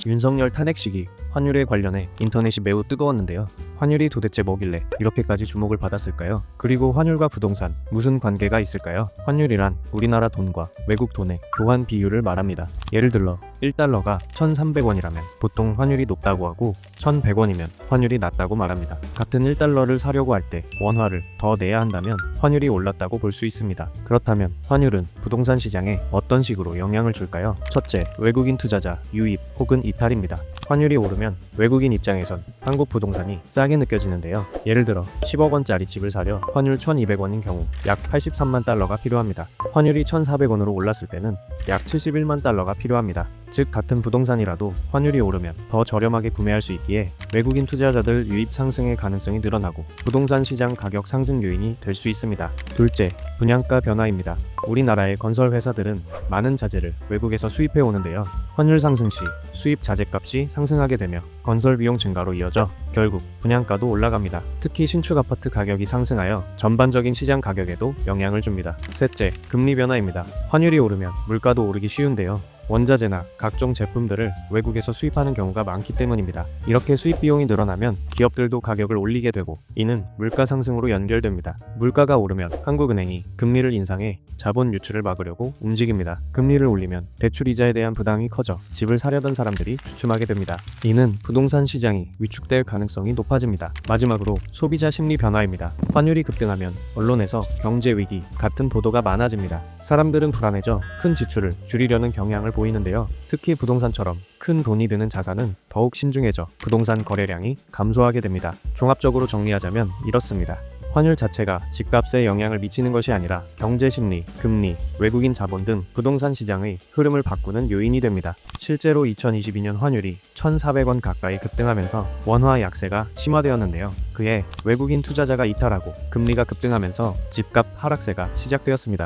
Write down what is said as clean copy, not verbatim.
윤석열 탄핵 시기 환율에 관련해 인터넷이 매우 뜨거웠는데요. 환율이 도대체 뭐길래 이렇게까지 주목을 받았을까요? 그리고 환율과 부동산 무슨 관계가 있을까요? 환율이란 우리나라 돈과 외국 돈의 교환 비율을 말합니다. 예를 들어 1달러가 1,300원이라면 보통 환율이 높다고 하고 1,100원이면 환율이 낮다고 말합니다. 같은 1달러를 사려고 할 때 원화를 더 내야 한다면 환율이 올랐다고 볼 수 있습니다. 그렇다면 환율은 부동산 시장에 어떤 식으로 영향을 줄까요? 첫째, 외국인 투자자 유입 혹은 이탈입니다. 환율이 오르면 외국인 입장에선 한국 부동산이 싸게 느껴지는데요. 예를 들어 10억 원짜리 집을 사려 환율 1,200원인 경우 약 83만 달러가 필요합니다. 환율이 1,400원으로 올랐을 때는 약 71만 달러가 필요합니다. 즉 같은 부동산이라도 환율이 오르면 더 저렴하게 구매할 수 있기에 외국인 투자자들 유입 상승의 가능성이 늘어나고 부동산 시장 가격 상승 요인이 될 수 있습니다. 둘째, 분양가 변화입니다. 우리나라의 건설 회사들은 많은 자재를 외국에서 수입해 오는데요. 환율 상승 시 수입 자재값이 상승하게 되며 건설 비용 증가로 이어져 결국 분양가도 올라갑니다. 특히 신축 아파트 가격이 상승하여 전반적인 시장 가격에도 영향을 줍니다. 셋째, 금리 변화입니다. 환율이 오르면 물가도 오르기 쉬운데요. 원자재나 각종 제품들을 외국에서 수입하는 경우가 많기 때문입니다. 이렇게 수입 비용이 늘어나면 기업들도 가격을 올리게 되고 이는 물가 상승으로 연결됩니다. 물가가 오르면 한국은행이 금리를 인상해 자본 유출을 막으려고 움직입니다. 금리를 올리면 대출 이자에 대한 부담이 커져 집을 사려던 사람들이 주춤하게 됩니다. 이는 부동산 시장이 위축될 가능성이 높아집니다. 마지막으로 소비자 심리 변화입니다. 환율이 급등하면 언론에서 경제 위기 같은 보도가 많아집니다. 사람들은 불안해져 큰 지출을 줄이려는 경향을 보이는데요. 특히 부동산처럼 큰 돈이 드는 자산은 더욱 신중해져 부동산 거래량이 감소하게 됩니다. 종합적으로 정리하자면 이렇습니다. 환율 자체가 집값에 영향을 미치는 것이 아니라 경제 심리, 금리, 외국인 자본 등 부동산 시장의 흐름을 바꾸는 요인이 됩니다. 실제로 2022년 환율이 1,400원 가까이 급등하면서 원화 약세가 심화되었는데요. 그해 외국인 투자자가 이탈하고 금리가 급등하면서 집값 하락세가 시작되었습니다.